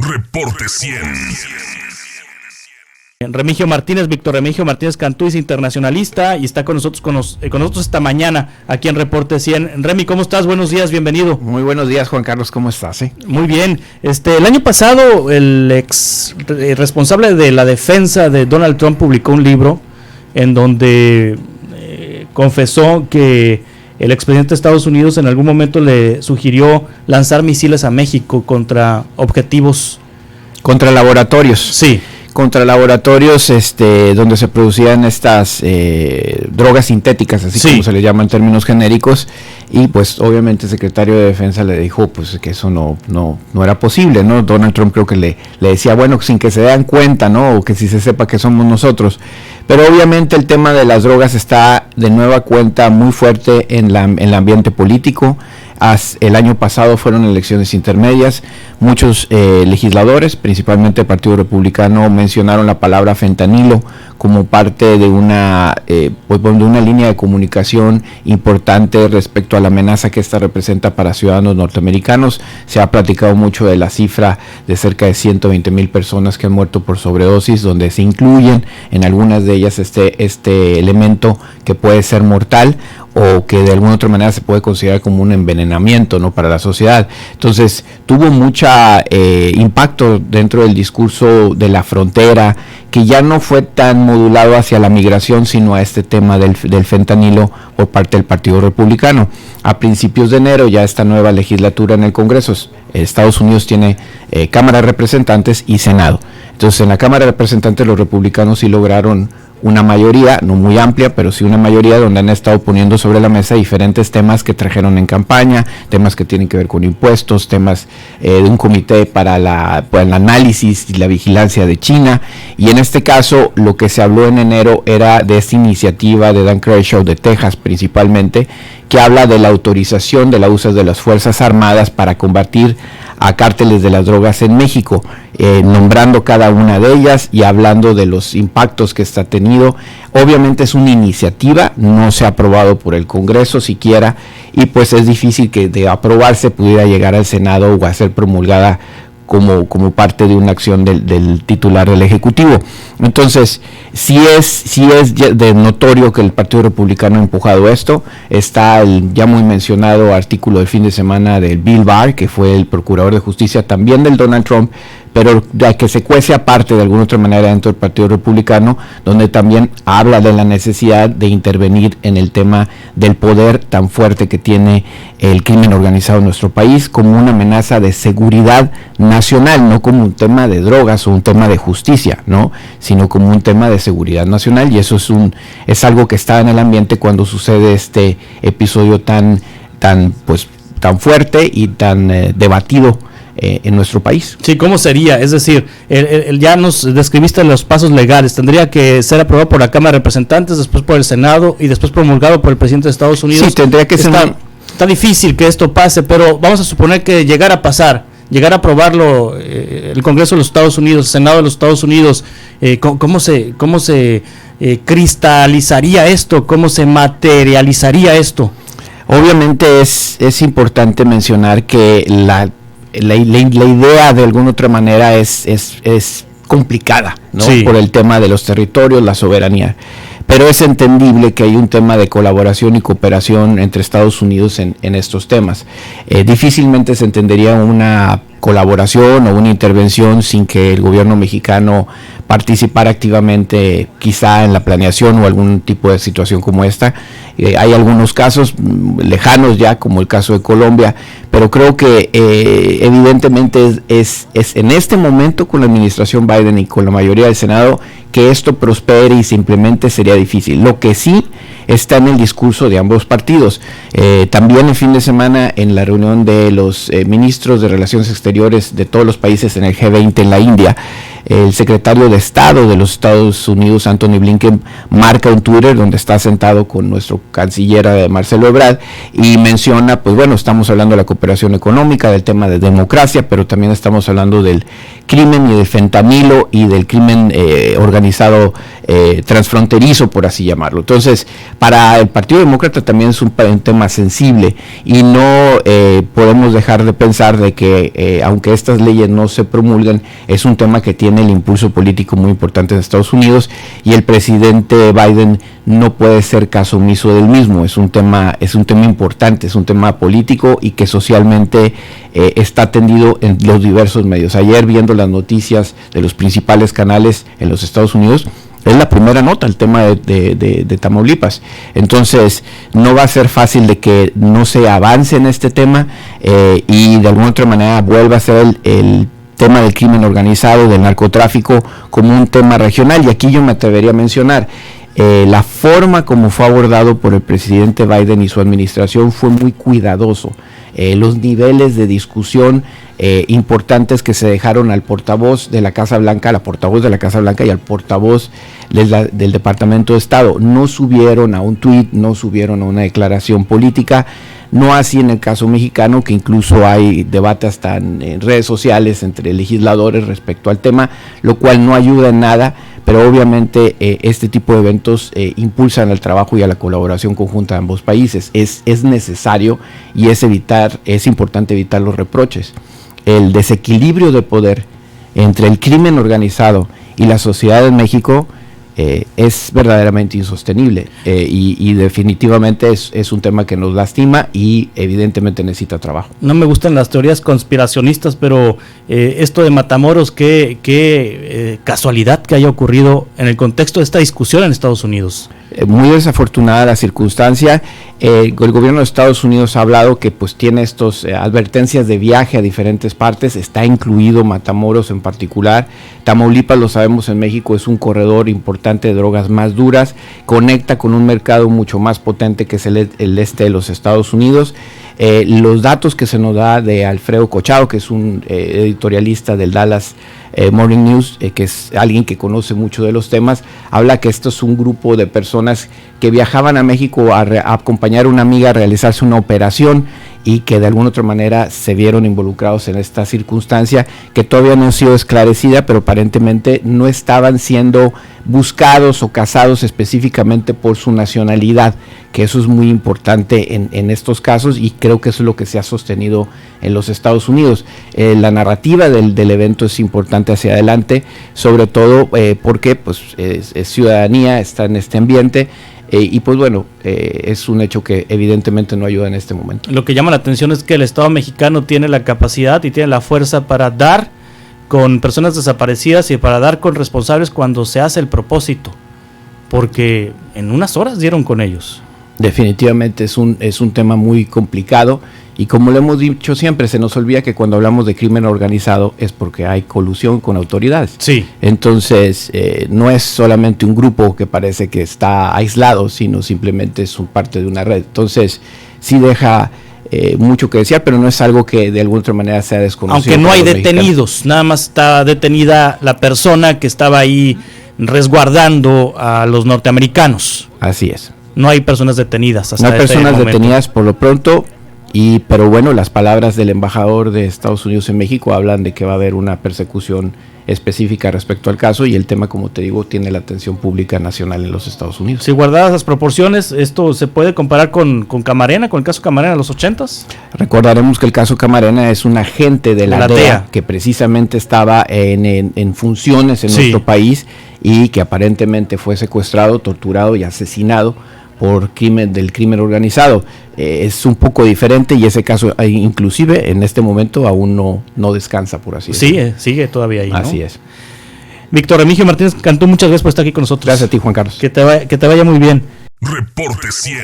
Reporte 100. Víctor Remigio Martínez Cantú es internacionalista y está con nosotros esta mañana aquí en Reporte 100. Remy, ¿cómo estás? Buenos días, bienvenido. Muy buenos días, Juan Carlos, ¿cómo estás? Muy bien. El año pasado el ex responsable de la defensa de Donald Trump publicó un libro en donde confesó que el expresidente de Estados Unidos en algún momento le sugirió lanzar misiles a México contra objetivos. Contra laboratorios. Sí. Contra laboratorios donde se producían estas drogas sintéticas, así como se les llama en términos genéricos, y pues obviamente el secretario de Defensa le dijo pues que eso no era posible, ¿no? Donald Trump creo que le decía, bueno, sin que se den cuenta, ¿no? O que si se sepa que somos nosotros. Pero obviamente el tema de las drogas está de nueva cuenta muy fuerte en el ambiente político. El año pasado fueron elecciones intermedias, muchos legisladores, principalmente el Partido Republicano, mencionaron la palabra fentanilo como parte de una línea de comunicación importante respecto a la amenaza que esta representa para ciudadanos norteamericanos. Se ha platicado mucho de la cifra de cerca de 120,000 personas que han muerto por sobredosis, donde se incluyen en algunas de ellas este elemento que puede ser mortal o que de alguna otra manera se puede considerar como un envenenamiento, ¿no?, para la sociedad. Entonces tuvo mucha impacto dentro del discurso de la frontera, que ya no fue tan modulado hacia la migración, sino a este tema del fentanilo por parte del Partido Republicano. A principios de enero ya esta nueva legislatura en el Congreso, Estados Unidos tiene Cámara de Representantes y Senado. Entonces en la Cámara de Representantes los republicanos sí lograron una mayoría, no muy amplia, pero sí una mayoría, donde han estado poniendo sobre la mesa diferentes temas que trajeron en campaña, temas que tienen que ver con impuestos, temas de un comité para el análisis y la vigilancia de China, y en este caso lo que se habló en enero era de esta iniciativa de Dan Crenshaw de Texas principalmente, que habla de la autorización de la uso de las Fuerzas Armadas para combatir a cárteles de las drogas en México, nombrando cada una de ellas y hablando de los impactos que está tenido. Obviamente es una iniciativa, no se ha aprobado por el Congreso siquiera, y pues es difícil que de aprobarse pudiera llegar al Senado o a ser promulgada como parte de una acción del titular del Ejecutivo. Entonces, sí es de notorio que el Partido Republicano ha empujado esto. Está el ya muy mencionado artículo del fin de semana del Bill Barr, que fue el procurador de justicia también del Donald Trump, pero que se cuece aparte de alguna otra manera dentro del Partido Republicano, donde también habla de la necesidad de intervenir en el tema del poder tan fuerte que tiene el crimen organizado en nuestro país, como una amenaza de seguridad nacional, no como un tema de drogas o un tema de justicia, ¿no?, sino como un tema de seguridad nacional, y eso es algo que está en el ambiente cuando sucede este episodio tan fuerte y tan debatido en nuestro país. Sí, ¿cómo sería? Es decir, ya nos describiste los pasos legales. Tendría que ser aprobado por la Cámara de Representantes, después por el Senado y después promulgado por el presidente de Estados Unidos. Sí, tendría que ser. Está difícil que esto pase, pero vamos a suponer que llegara a aprobarlo el Congreso de los Estados Unidos, el Senado de los Estados Unidos. ¿Cómo se cristalizaría esto? ¿Cómo se materializaría esto? Obviamente es importante mencionar que la idea de alguna otra manera es complicada, ¿no? Sí. Por el tema de los territorios, la soberanía. Pero es entendible que hay un tema de colaboración y cooperación entre Estados Unidos en estos temas. Difícilmente se entendería una colaboración o una intervención sin que el gobierno mexicano participara activamente, quizá en la planeación o algún tipo de situación como esta. Hay algunos casos lejanos ya, como el caso de Colombia, pero creo que evidentemente es en este momento, con la administración Biden y con la mayoría del Senado, que esto prospere y se implemente sería difícil. Lo que sí está en el discurso de ambos partidos. También el fin de semana, en la reunión de los ministros de Relaciones Exteriores de todos los países en el G20 en la India, el secretario de Estado de los Estados Unidos, Anthony Blinken, marca un Twitter donde está sentado con nuestro canciller Marcelo Ebrard y menciona, pues bueno, estamos hablando de la cooperación económica, del tema de democracia, pero también estamos hablando del crimen y del fentanilo y del crimen organizado transfronterizo, por así llamarlo. Entonces, para el Partido Demócrata también es un tema sensible y no podemos dejar de pensar de que aunque estas leyes no se promulgan, es un tema que tiene el impulso político muy importante en Estados Unidos y el presidente Biden no puede ser caso omiso del mismo. Es un tema importante, es un tema político y que socialmente está atendido en los diversos medios. Ayer, viendo las noticias de los principales canales en los Estados Unidos, es la primera nota, el tema de Tamaulipas. Entonces, no va a ser fácil de que no se avance en este tema y de alguna otra manera vuelva a ser el tema del crimen organizado, del narcotráfico, como un tema regional. Y aquí yo me atrevería a mencionar la forma como fue abordado por el presidente Biden y su administración fue muy cuidadoso. Los niveles de discusión importantes que se dejaron al portavoz de la Casa Blanca, a la portavoz de la Casa Blanca y al portavoz del Departamento de Estado, no subieron a un tuit, no subieron a una declaración política, no así en el caso mexicano, que incluso hay debate hasta en redes sociales entre legisladores respecto al tema, lo cual no ayuda en nada, pero obviamente este tipo de eventos impulsan el trabajo y a la colaboración conjunta de ambos países. Es necesario y es importante evitar los reproches. El desequilibrio de poder entre el crimen organizado y la sociedad en México es verdaderamente insostenible y definitivamente es un tema que nos lastima y evidentemente necesita trabajo. No me gustan las teorías conspiracionistas, pero esto de Matamoros, qué casualidad que haya ocurrido en el contexto de esta discusión en Estados Unidos. Muy desafortunada la circunstancia. El gobierno de Estados Unidos ha hablado que pues tiene estos advertencias de viaje a diferentes partes, está incluido Matamoros en particular. Tamaulipas, lo sabemos, en México es un corredor importante de drogas más duras, conecta con un mercado mucho más potente que es el este de los Estados Unidos. Los datos que se nos da de Alfredo Cochado, que es un editorialista del Dallas Morning News, que es alguien que conoce mucho de los temas, habla que esto es un grupo de personas que viajaban a México a acompañar a una amiga a realizarse una operación y que de alguna otra manera se vieron involucrados en esta circunstancia que todavía no ha sido esclarecida, pero aparentemente no estaban siendo buscados o cazados específicamente por su nacionalidad, que eso es muy importante en estos casos y creo que eso es lo que se ha sostenido en los Estados Unidos. La narrativa del evento es importante hacia adelante, sobre todo porque pues, es ciudadanía, está en este ambiente. Y pues bueno, es un hecho que evidentemente no ayuda en este momento. Lo que llama la atención es que el Estado mexicano tiene la capacidad y tiene la fuerza para dar con personas desaparecidas y para dar con responsables cuando se hace el propósito, porque en unas horas dieron con ellos. Definitivamente es un tema muy complicado y como lo hemos dicho siempre, se nos olvida que cuando hablamos de crimen organizado es porque hay colusión con autoridades. Sí. Entonces no es solamente un grupo que parece que está aislado, sino simplemente es parte de una red. Entonces sí deja mucho que desear, pero no es algo que de alguna otra manera sea desconocido. Aunque no hay detenidos, nada más está detenida la persona que estaba ahí resguardando a los norteamericanos. Así es. No hay personas detenidas hasta no hay personas detenidas por lo pronto, pero bueno, las palabras del embajador de Estados Unidos en México hablan de que va a haber una persecución específica respecto al caso y el tema, como te digo, tiene la atención pública nacional en los Estados Unidos. Si guardadas las proporciones, ¿esto se puede comparar con Camarena, con el caso Camarena de los 80s? Recordaremos que el caso Camarena es un agente de la DEA que precisamente estaba en funciones en nuestro país y que aparentemente fue secuestrado, torturado y asesinado por del crimen organizado. Es un poco diferente y ese caso inclusive en este momento aún no descansa, por así decirlo. Sigue todavía ahí, ¿no? Así es. Víctor Remigio Martínez Cantú, muchas gracias por estar aquí con nosotros. Gracias a ti, Juan Carlos. Que te vaya muy bien. Reporte 100.